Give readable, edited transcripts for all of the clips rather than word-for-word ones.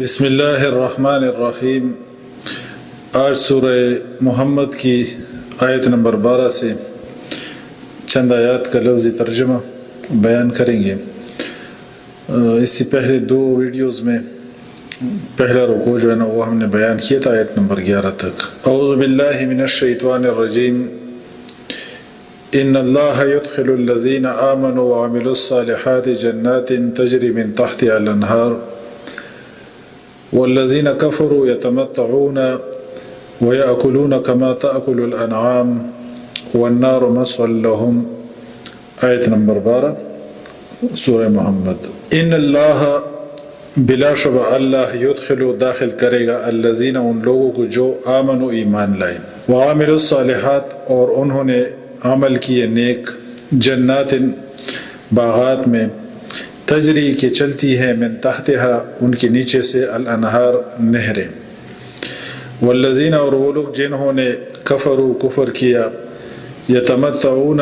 بسم اللہ الرحمن الرحیم۔ آج سورہ محمد کی آیت نمبر 12 سے چند آیات کا لفظی ترجمہ بیان کریں گے۔ اس سے پہلے دو ویڈیوز میں پہلا رکوع جو ہے نا وہ ہم نے بیان کیا تھا آیت نمبر 11 تک۔ اعوذ باللہ من الشیطان الرجیم۔ ان اللہ يدخل الذین آمنوا وعملوا الصالحات جنات تجری من تحتها الانہار والذین کفروا یتمتعون ویأکلون کما تأکل الانعام والنار مثوی لهم۔ آیت نمبر 12 سورہ محمد۔ ان اللہ بلا شبہ اللہ یدخل داخل کرے گا الذین ان لوگوں کو جو آمنوا ایمان لائے، وعملوا الصالحات اور انہوں نے عمل کیے نیک، جنات باغات میں، تجری کے چلتی ہے من تحتہا ان کے نیچے سے الانہار نہریں، والذین اور وہ لوگ جنہوں نے کفروا کفر کیا، یتمتعون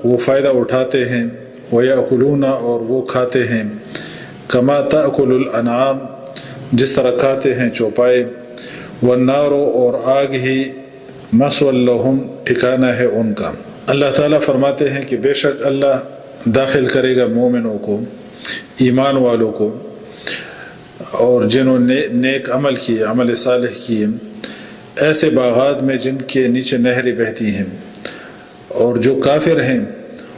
وہ فائدہ اٹھاتے ہیں، ویأکلون اور وہ کھاتے ہیں، کما تأکل الانعام جس طرح کھاتے ہیں چوپائے، والنار اور آگ ہی مثوی لہم ٹھکانہ ہے ان کا۔ اللہ تعالیٰ فرماتے ہیں کہ بے شک اللہ داخل کرے گا مومنوں کو، ایمان والوں کو، اور جنہوں نے نیک عمل کیے، عمل صالح کیے، ایسے باغات میں جن کے نیچے نہریں بہتی ہیں، اور جو کافر ہیں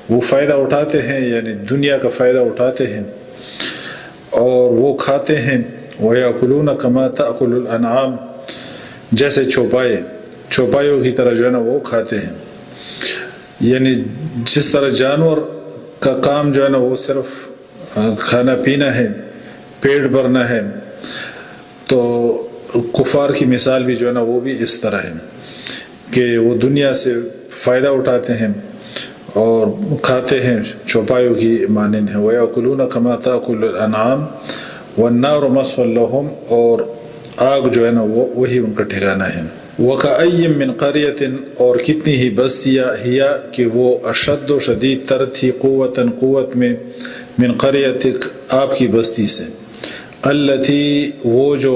وہ فائدہ اٹھاتے ہیں، یعنی دنیا کا فائدہ اٹھاتے ہیں اور وہ کھاتے ہیں، وَيَأْكُلُونَ كَمَا تَأْكُلُ الْأَنْعَامُ جیسے چوپایوں کی طرح جو ہے نا وہ کھاتے ہیں، یعنی جس طرح جانور کا کام جو ہے نا وہ صرف کھانا پینا ہے، پیٹ بھرنا ہے، تو کفار کی مثال بھی جو ہے نا وہ بھی اس طرح ہے کہ وہ دنیا سے فائدہ اٹھاتے ہیں اور کھاتے ہیں چوپایوں کی مانند ہیں۔ وَيَأْكُلُونَ كَمَا تَأْكُلُ الْأَنْعَامُ وَالنَّارُ مَثْوًى لَهُمْ اور آگ جو ہے نا وہی ان کا ٹھکانہ ہے۔ وَكَأَيٍّ مِّن قَرْيَةٍ اور کتنی ہی بستیاں ہیا کہ وہ اشد و شدید تر تھی قوتاً قوت میں، من قریتک آپ کی بستی سے، التی وہ جو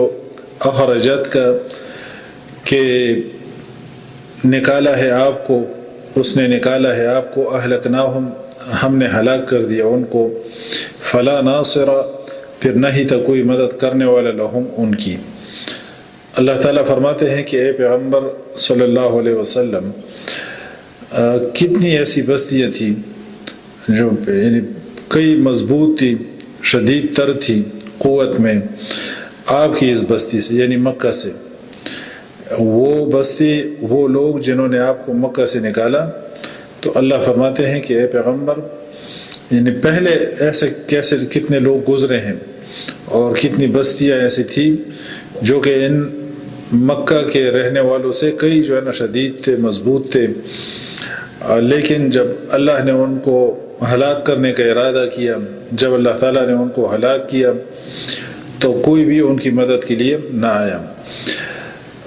اخرجت کا کہ نکالا ہے آپ کو، اس نے نکالا ہے آپ کو، اہلکناہم ہم نے ہلاک کر دیا ان کو، فلا ناصر پھر نہیں تھا کوئی مدد کرنے والا لہم ان کی۔ اللہ تعالیٰ فرماتے ہیں کہ اے پیغمبر صلی اللہ علیہ وسلم کتنی ایسی بستیاں تھیں جو یعنی کئی مضبوط تھی، شدید تر تھی قوت میں آپ کی اس بستی سے، یعنی مکہ سے۔ وہ بستی، وہ لوگ جنہوں نے آپ کو مکہ سے نکالا، تو اللہ فرماتے ہیں کہ اے پیغمبر یعنی پہلے ایسے کیسے کتنے لوگ گزرے ہیں اور کتنی بستیاں ایسی تھیں جو کہ ان مکہ کے رہنے والوں سے کئی جو ہے نا شدید تھے، مضبوط تھے، لیکن جب اللہ نے ان کو ہلاک کرنے کا ارادہ کیا، جب اللہ تعالیٰ نے ان کو ہلاک کیا تو کوئی بھی ان کی مدد کے لیے نہ آیا۔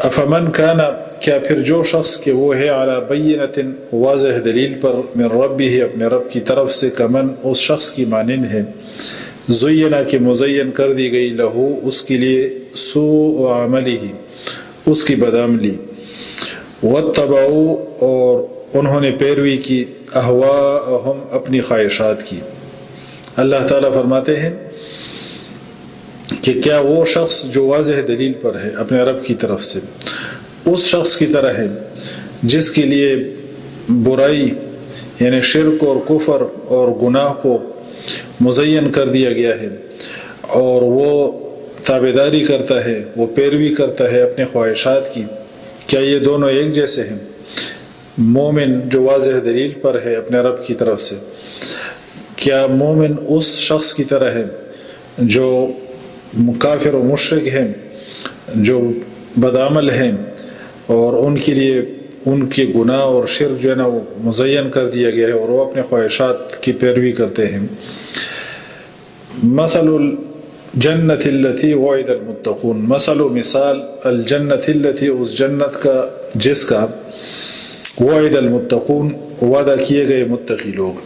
افمن کان کیا پھر جو شخص کہ وہ ہے علی بینۃ واضح دلیل پر، من ربہ اپنے رب کی طرف سے، کمن اس شخص کی مانند ہے، زینا کہ مزین کر دی گئی لہو اس کے لیے، سوء عملہ اس کی بدعملی، واتبعوا اور انہوں نے پیروی کی، اہواءہم اپنی خواہشات کی۔ اللہ تعالیٰ فرماتے ہیں کہ کیا وہ شخص جو واضح دلیل پر ہے اپنے رب کی طرف سے اس شخص کی طرح ہے جس کے لیے برائی یعنی شرک اور کفر اور گناہ کو مزین کر دیا گیا ہے، اور وہ تابعداری کرتا ہے، وہ پیروی کرتا ہے اپنے خواہشات کی، کیا یہ دونوں ایک جیسے ہیں؟ مومن جو واضح دلیل پر ہے اپنے رب کی طرف سے، کیا مومن اس شخص کی طرح ہے جو کافر و مشرک ہیں، جو بدعمل ہیں، اور ان کے لیے ان کے گناہ اور شرک جو ہے نا وہ مزین کر دیا گیا ہے اور وہ اپنے خواہشات کی پیروی کرتے ہیں۔ مثل الجنت التی وعد المتقون، مثل و مثال الجنت التی اس جنت کا جس کا، وعد المتقون وعدہ کیے گئے متقی لوگ،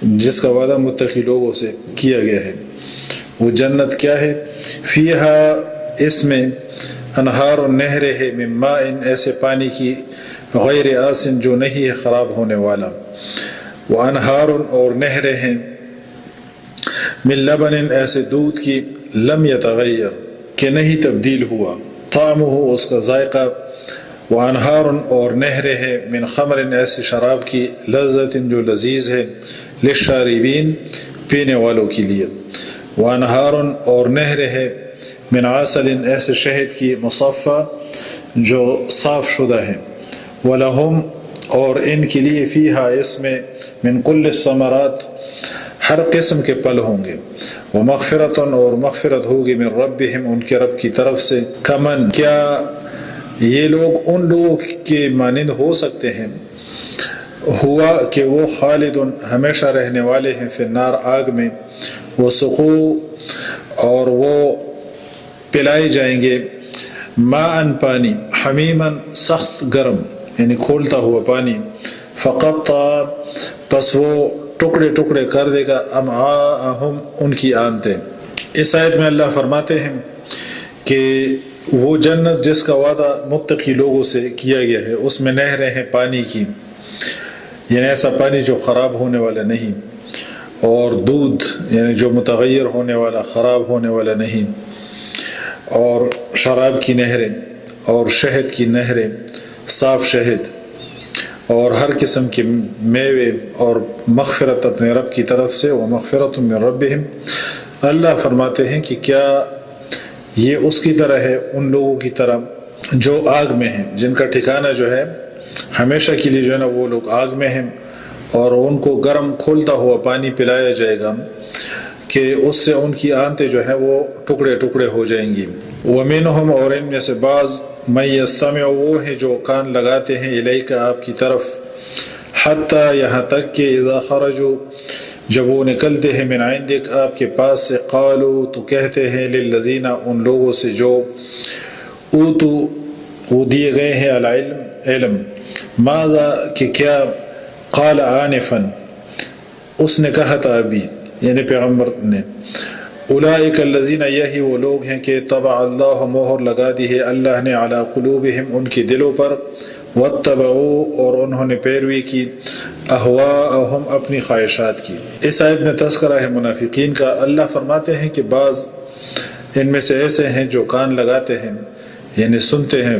جس کا وعدہ متقی لوگوں سے کیا گیا ہے۔ وہ جنت کیا ہے فیہا اس میں انہار نہریں ہے من ماء ایسے پانی کی غیر آسن جو نہیں ہے خراب ہونے والا، وانہار اور نہریں ہیں من لبن ایسے دودھ کی لم یتغیر کہ نہیں تبدیل ہوا، طعمہ اس کا ذائقہ، وانہار اور نہریں ہیں من خمر ایسی شراب کی لذت جو لذیذ ہے، للشاربین پینے والوں کے لیے، وانہار اور نہریں ہیں من عسل ایسے شہد کی مصفى جو صاف شدہ ہے، ولہم اور ان کے لیے فیہا اس میں من کل الثمرات ہر قسم کے پھل ہوں گے، ومغفرۃ اور مغفرت ہوگی من ربہم ان کے رب کی طرف سے، کمن کیا یہ لوگ ان لوگوں کے مانند ہو سکتے ہیں، ہوا کہ وہ خالد ہمیشہ رہنے والے ہیں فی النار آگ میں، وسقو اور وہ پلائے جائیں گے ماء پانی، حمیما سخت گرم یعنی کھولتا ہوا پانی، فقطع پس وہ ٹکڑے ٹکڑے کر دے گا امعاءہم ان کی آنتیں۔ اس آیت میں اللہ فرماتے ہیں کہ وہ جنت جس کا وعدہ متقی لوگوں سے کیا گیا ہے اس میں نہریں ہیں پانی کی، یعنی ایسا پانی جو خراب ہونے والا نہیں، اور دودھ یعنی جو متغیر ہونے والا خراب ہونے والا نہیں، اور شراب کی نہریں اور شہد کی نہریں صاف شہد، اور ہر قسم کے میوے، اور مغفرت اپنے رب کی طرف سے، ومغفرۃ من ربہم۔ اللہ فرماتے ہیں کہ کیا یہ اس کی طرح ہے ان لوگوں کی طرح جو آگ میں ہیں، جن کا ٹھکانہ جو ہے ہمیشہ کے لیے جو ہے نا وہ لوگ آگ میں ہیں، اور ان کو گرم کھولتا ہوا پانی پلایا جائے گا کہ اس سے ان کی آنتیں جو ہیں وہ ٹکڑے ٹکڑے ہو جائیں گی، ومنہم اور ان میں سے بعض من یستمع وہ ہیں جو کان لگاتے ہیں الیک آپ کی طرف، حتیٰ یہاں تک کہ اذا خرجوا جب وہ نکلتے ہیں من عندک آپ کے پاس سے، قالوا تو کہتے ہیں للذین ان لوگوں سے جو اوتوا وہ دیے گئے ہیں العلم علم، ماذا کہ کیا، قال آنفا اس نے کہا تھا ابھی یعنی پیغمبر نے، اولئک الذین یہی وہ لوگ ہیں کہ طبع اللہ مہر لگا دی ہے اللہ نے علی قلوبہم ان کے دلوں پر، واتبعوا اور انہوں نے پیروی کی، اہواءہم اپنی خواہشات کی۔ اس آیت میں تذکرہ ہے منافقین کا۔ اللہ فرماتے ہیں کہ بعض ان میں سے ایسے ہیں جو کان لگاتے ہیں یعنی سنتے ہیں،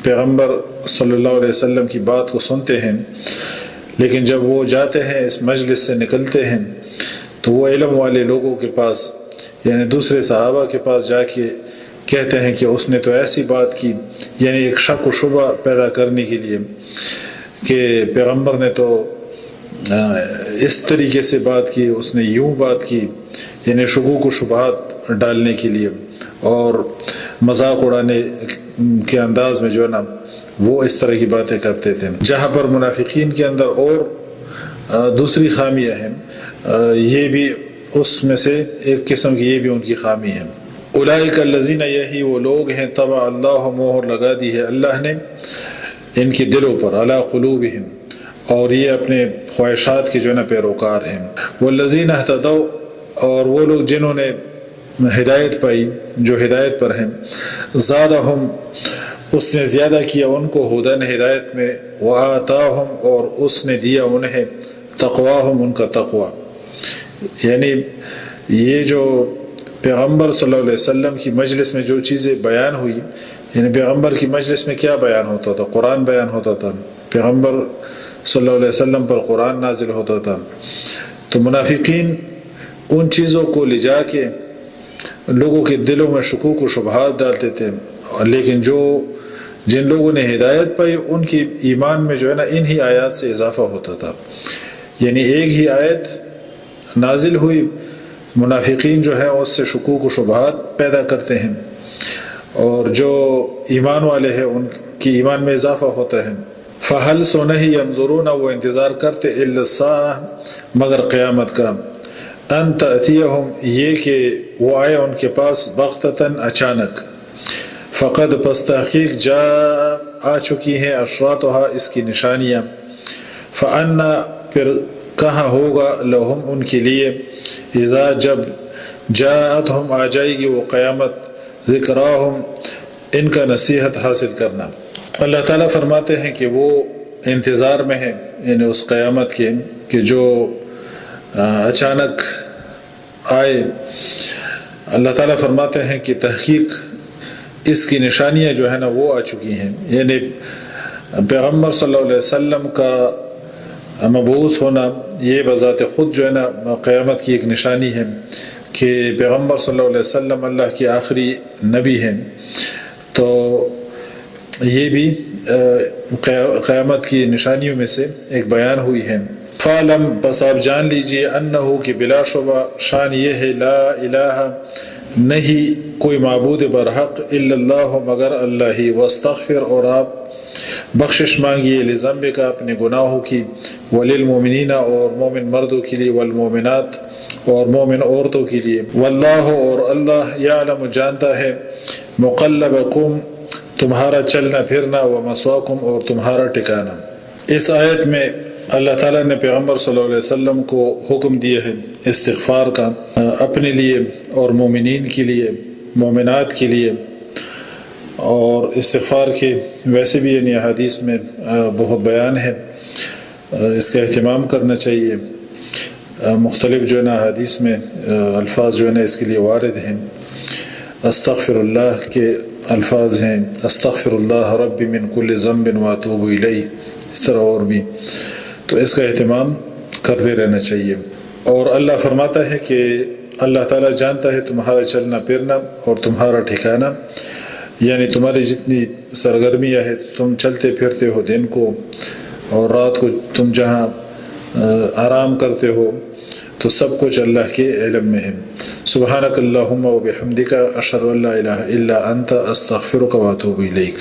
پیغمبر صلی اللہ علیہ وسلم کی بات کو سنتے ہیں، لیکن جب وہ جاتے ہیں اس مجلس سے نکلتے ہیں تو وہ علم والے لوگوں کے پاس یعنی دوسرے صحابہ کے پاس جا کے کہتے ہیں کہ اس نے تو ایسی بات کی، یعنی ایک شک و شبہ پیدا کرنے کے لیے کہ پیغمبر نے تو اس طریقے سے بات کی، اس نے یوں بات کی، یعنی شکوک و شبہات ڈالنے کے لیے اور مذاق اڑانے کے انداز میں جو ہے نا وہ اس طرح کی باتیں کرتے تھے، جہاں پر منافقین کے اندر اور دوسری خامیاں ہیں، یہ بھی اس میں سے ایک قسم کی یہ بھی ان کی خامی ہے۔ اولئک الذین یہی وہ لوگ ہیں طبع اللہ مہر لگا دی ہے اللہ نے ان کے دلوں پر، علی قلوبہم اور یہ اپنے خواہشات کے جو ہے نا پیروکار ہیں، والذین اہتدوا اور وہ لوگ جنہوں نے ہدایت پائی جو ہدایت پر ہیں، زادہم اس نے زیادہ کیا ان کو ہدن ہدایت میں، وآتاہم اور اس نے دیا انہیں تقواہم ان کا تقوی، یعنی یہ جو پیغمبر صلی اللہ علیہ وسلم کی مجلس میں جو چیزیں بیان ہوئی، یعنی پیغمبر کی مجلس میں کیا بیان ہوتا تھا؟ قرآن بیان ہوتا تھا، پیغمبر صلی اللہ علیہ وسلم پر قرآن نازل ہوتا تھا، تو منافقین ان چیزوں کو لے جا کے لوگوں کے دلوں میں شکوک و شبہات ڈالتے تھے، لیکن جن لوگوں نے ہدایت پائی ان کی ایمان میں جو ہے نا انہی آیات سے اضافہ ہوتا تھا، یعنی ایک ہی آیت نازل ہوئی، منافقین جو ہے اس سے شکوک و شبہات پیدا کرتے ہیں، اور جو ایمان والے ہیں ان کی ایمان میں اضافہ ہوتا ہے۔ فَهَلْ سو نہیں يَنظُرُونَ وہ انتظار کرتے إِلَّا السَّاعَةَ مگر قیامت کا، أَن تَأْتِيَهُمْ یہ کہ وہ آئے ان کے پاس بغتتاً اچانک، فقد پس تحقیق جاء آ چکی ہیں اشراطها اس کی نشانیاں، فَأَنَّا پھر کہاں ہوگا لہم ان کے لیے، اذا جب جاءتہم آ جائے گی وہ قیامت، ذکراہم ان کا نصیحت حاصل کرنا۔ اللہ تعالیٰ فرماتے ہیں کہ وہ انتظار میں ہیں، یعنی اس قیامت کے کہ جو اچانک آئے۔ اللہ تعالیٰ فرماتے ہیں کہ تحقیق اس کی نشانیاں جو ہے نا وہ آ چکی ہیں، یعنی پیغمبر صلی اللہ علیہ وسلم کا مبعوث ہونا یہ بذات خود جو ہے نا قیامت کی ایک نشانی ہے کہ پیغمبر صلی اللہ علیہ وسلم اللہ کے آخری نبی ہیں، تو یہ بھی قیامت کی نشانیوں میں سے ایک بیان ہوئی ہے۔ فَعْلَمْ بس آپ جان لیجئے انہو کہ بلا شبہ شان یہ ہے، لا الہ نہیں کوئی معبود برحق الا اللہ مگر اللہ ہی، واستغفر اور آپ بخشش مانگیے لذنبک اپنے گناہوں کی، وللمؤمنین اور مومن مردوں کے لیے، والمؤمنات اور مومن عورتوں کے لیے، واللہ اور اللہ یعلم جانتا ہے، مقلبکم تمہارا چلنا پھرنا، ومثواکم اور تمہارا ٹھکانہ۔ اس آیت میں اللہ تعالیٰ نے پیغمبر صلی اللہ علیہ وسلم کو حکم دیا ہے استغفار کا، اپنے لیے اور مومنین کے لیے، مومنات کے لیے، اور استغفار کے ویسے بھی یعنی حدیث میں بہت بیان ہے، اس کا اہتمام کرنا چاہیے۔ مختلف جو ہے نا حدیث میں الفاظ جو ہے نا اس کے لیے وارد ہیں۔ استغفر اللہ کے الفاظ ہیں، استغفر اللہ ربی من کل ذنب واتوب الیہ، اس طرح اور بھی، تو اس کا اہتمام کرتے رہنا چاہیے۔ اور اللہ فرماتا ہے کہ اللہ تعالیٰ جانتا ہے تمہارا چلنا پھرنا اور تمہارا ٹھکانہ، یعنی تمہاری جتنی سرگرمیاں ہیں، تم چلتے پھرتے ہو دن کو اور رات کو تم جہاں آرام کرتے ہو، تو سب کچھ اللہ کے علم میں ہے۔ سبحانک اللہم و بحمدک اشہد ان لا الہ الا انت استغفرک و اتوب الیک۔